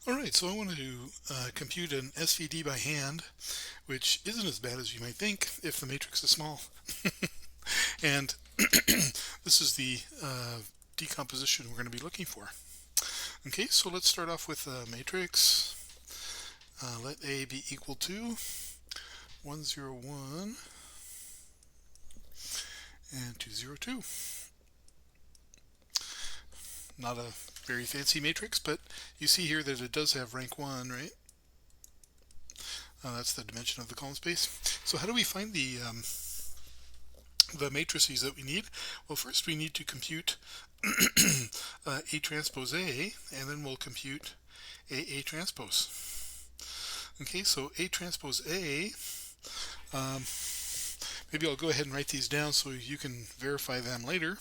Alright, so I want to compute an SVD by hand, which isn't as bad as you might think if the matrix is small. And this is the decomposition we're going to be looking for. Okay, so let's start off with a matrix. Let A be equal to 1, 0, 1 and 2, 0, 2. Not a very fancy matrix, but you see here that it does have rank 1, right? That's the dimension of the column space. So how do we find the matrices that we need? Well, first we need to compute A transpose A, and then we'll compute A transpose. Okay, so A transpose A, maybe I'll go ahead and write these down so you can verify them later.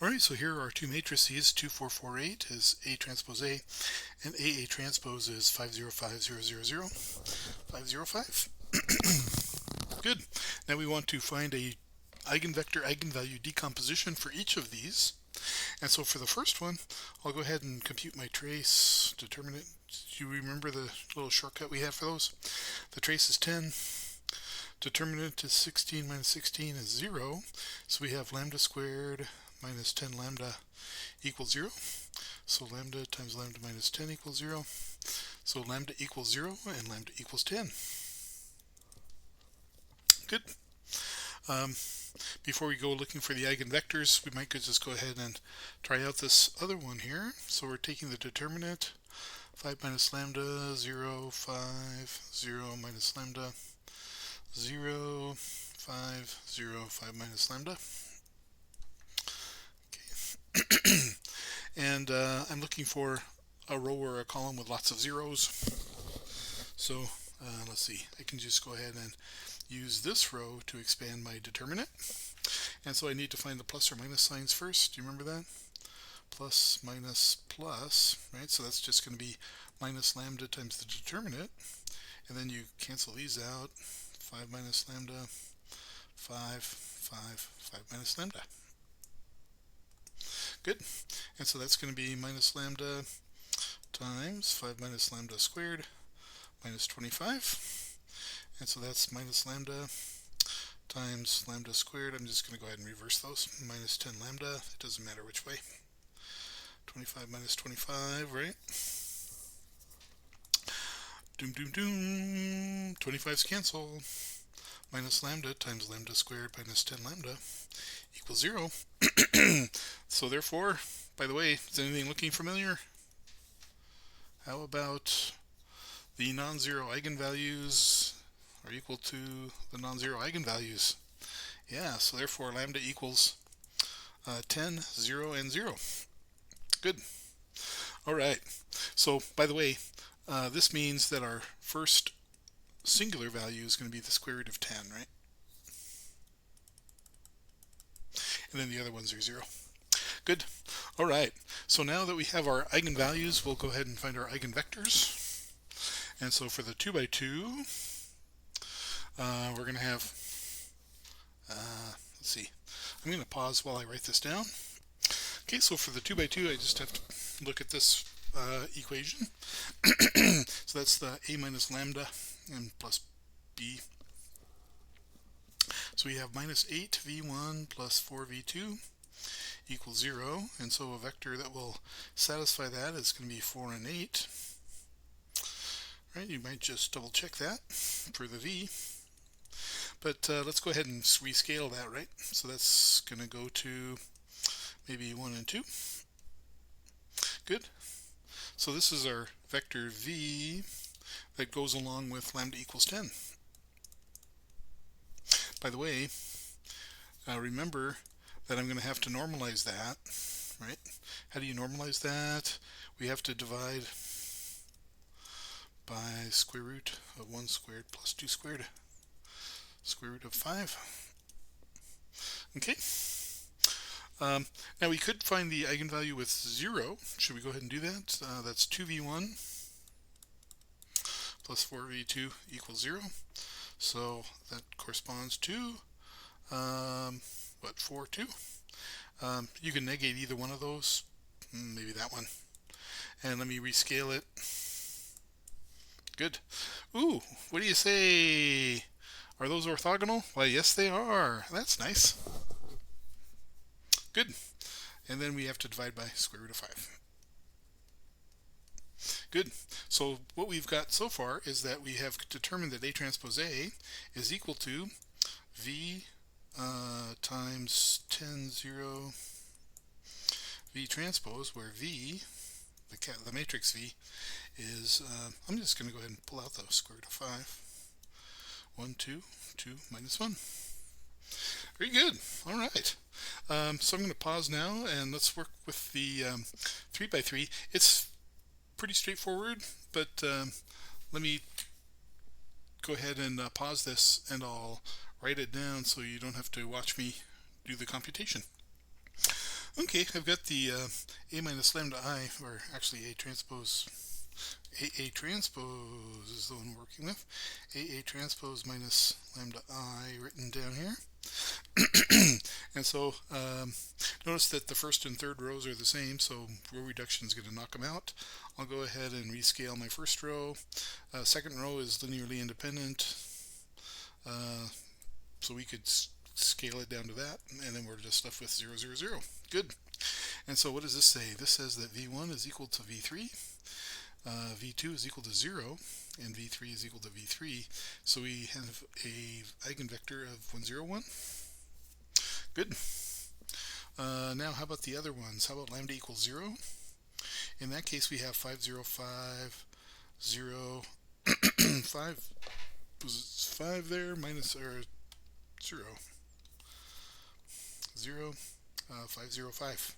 Alright, so here are our two matrices. 2, 4, 4, 8 is A transpose A, and A transpose is 5, 0, 5, 0, 0, 0, 5, 0, 5. Good. Now we want to find a eigenvector eigenvalue decomposition for each of these. And so for the first one, I'll go ahead and compute my trace determinant. Do you remember the little shortcut we have for those? The trace is 10. Determinant is 16 minus 16 is 0. So we have lambda squared minus 10 lambda equals 0. So lambda times lambda minus 10 equals 0. So lambda equals 0 and lambda equals 10. Good. Before we go looking for the eigenvectors, we might just go ahead and try out this other one here. So we're taking the determinant, 5 minus lambda, 0, 5, 0 minus lambda, 0, 5, 0, 5 minus lambda. Okay. And I'm looking for a row or a column with lots of zeros. So let's see, I can just go ahead and use this row to expand my determinant. And so I need to find the plus or minus signs first. Do you remember that? Plus, minus, plus, right? So that's just going to be minus lambda times the determinant. And then you cancel these out. 5 minus lambda, 5, 5 minus lambda. Good. And so that's going to be minus lambda times 5 minus lambda squared minus 25. And so that's minus lambda times lambda squared. I'm just going to go ahead and reverse those. Minus 10 lambda. It doesn't matter which way. 25 minus 25, right? Doom, doom, doom. 25's cancel. Minus lambda times lambda squared minus 10 lambda equals 0. So therefore, by the way, is anything looking familiar? How about the non-zero eigenvalues are equal to the non-zero eigenvalues? Yeah, so therefore lambda equals 10, 0, and 0. Good. All right. So by the way, this means that our first singular value is going to be the square root of 10, right? And then the other ones are 0. Good. All right. So now that we have our eigenvalues, we'll go ahead and find our eigenvectors. And so for the 2 by 2, we're going to have, let's see, I'm going to pause while I write this down. Okay, so for the 2 by 2, I just have to look at this equation. So that's the a minus lambda and plus b. So we have minus 8v1 plus 4v2 equals 0, and so a vector that will satisfy that is going to be 4 and 8. Right, you might just double check that for the v. But let's go ahead and rescale that, right? So that's going to go to maybe 1 and 2. Good. So this is our vector v that goes along with lambda equals 10. By the way, remember that I'm going to have to normalize that, right? How do you normalize that? We have to divide by square root of 1 squared plus 2 squared, square root of 5. Okay. Now we could find the eigenvalue with 0. Should we go ahead and do that? That's 2v1 plus 4v2 equals 0. So that corresponds to, 4, 2. You can negate either one of those Maybe that one. And let me rescale it. Good. Ooh, what do you say? Are those orthogonal? Why, yes, they are. That's nice. Good. And then we have to divide by square root of 5. Good. So what we've got so far is that we have determined that A transpose A is equal to V times 10, 0 V transpose, where V, the matrix V, is, I'm just going to go ahead and pull out the square root of 5. 1, 2, 2 minus 1. Very good. All right. So I'm going to pause now and let's work with the 3 by 3. It's pretty straightforward, but let me go ahead and pause this and I'll write it down so you don't have to watch me do the computation. Okay, I've got the A minus lambda I, or actually A transpose is the one we're working with. A transpose minus lambda I written down here. And so notice that the first and third rows are the same, so row reduction is going to knock them out. I'll go ahead and rescale my first row. Second row is linearly independent, so we could scale it down to that, and then we're just left with 0, 0, 0. Good. And so what does this say? This says that V1 is equal to V3, V2 is equal to 0, and V3 is equal to V3. So we have a eigenvector of 1, 0, 1. Good. Now how about the other ones? How about lambda equals 0? In that case we have 5, 0, 5, 0, 5, was 5 there, minus, or 0, 0, 5, 0, 5.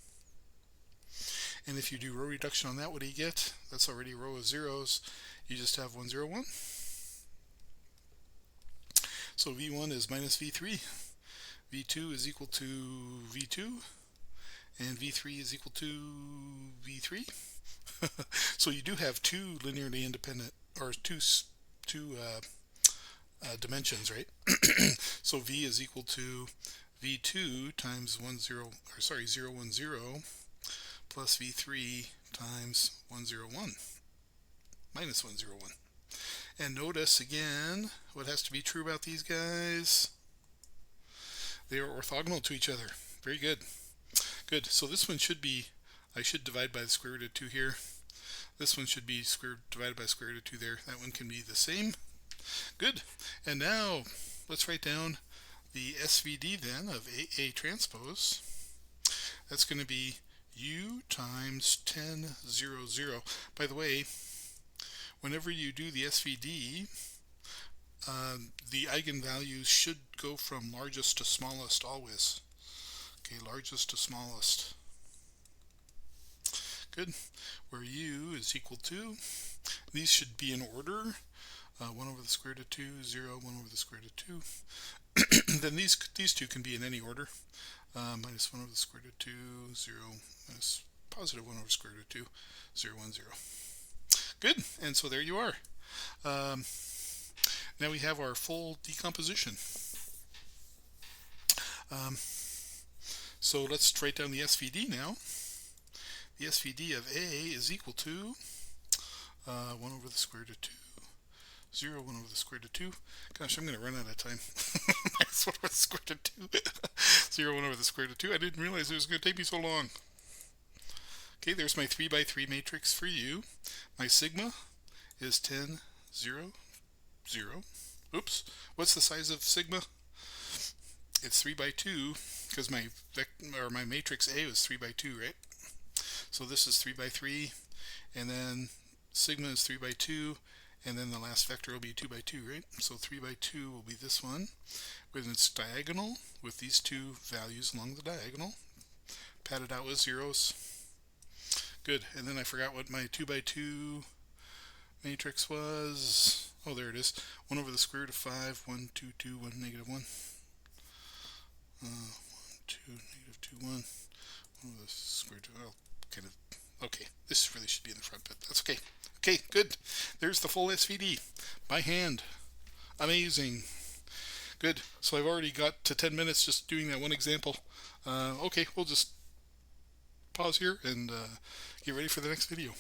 And if you do row reduction on that, what do you get? That's already a row of zeros. You just have 1, 0, 1. So V1 is minus V3. V2 is equal to V2. And V3 is equal to V3. So you do have two linearly independent, or two dimensions, right? So V is equal to V2 times 0, 1, 0, plus V3 times 1, 0, 1, minus 1, 0, 1. And notice again, what has to be true about these guys? They are orthogonal to each other. Very good. Good. So this one should be, I should divide by the square root of 2 here. This one should be divided by square root of 2 there. That one can be the same. Good. And now let's write down the SVD then of A transpose. That's going to be U times 10, 0, 0. By the way, whenever you do the SVD, the eigenvalues should go from largest to smallest always. Okay, largest to smallest. Good. Where U is equal to, these should be in order. 1 over the square root of 2, 0, 1 over the square root of 2. Then these two can be in any order. Minus 1 over the square root of 2, 0, minus positive 1 over the square root of 2, 0, 1, 0. Good, and so there you are. Now we have our full decomposition. So let's write down the SVD now. The SVD of A is equal to 1 over the square root of 2, 0, 1 over the square root of 2. Gosh, I'm going to run out of time. Minus 1 over the square root of 2. 0, 1 over the square root of 2. I didn't realize it was going to take me so long. Okay, there's my 3 by 3 matrix for you. My sigma is 10, 0, 0. Oops. What's the size of sigma? It's 3 by 2, because my matrix A was 3 by 2, right? So this is 3 by 3, and then sigma is 3 by 2, and then the last vector will be 2 by 2, right? So 3 by 2 will be this one, with its diagonal, with these two values along the diagonal, padded out with zeros. Good, and then I forgot what my 2 by 2 matrix was. Oh, there it is. 1 over the square root of 5, 1, 2, 2, 1, negative 1. 1, 2, negative 2, 1. 1 over the square root of, kind of, okay, this really should be in the front, but that's okay. Okay, good. There's the full SVD by hand. Amazing. Good. So I've already got to 10 minutes just doing that one example. Okay, we'll just pause here and get ready for the next video.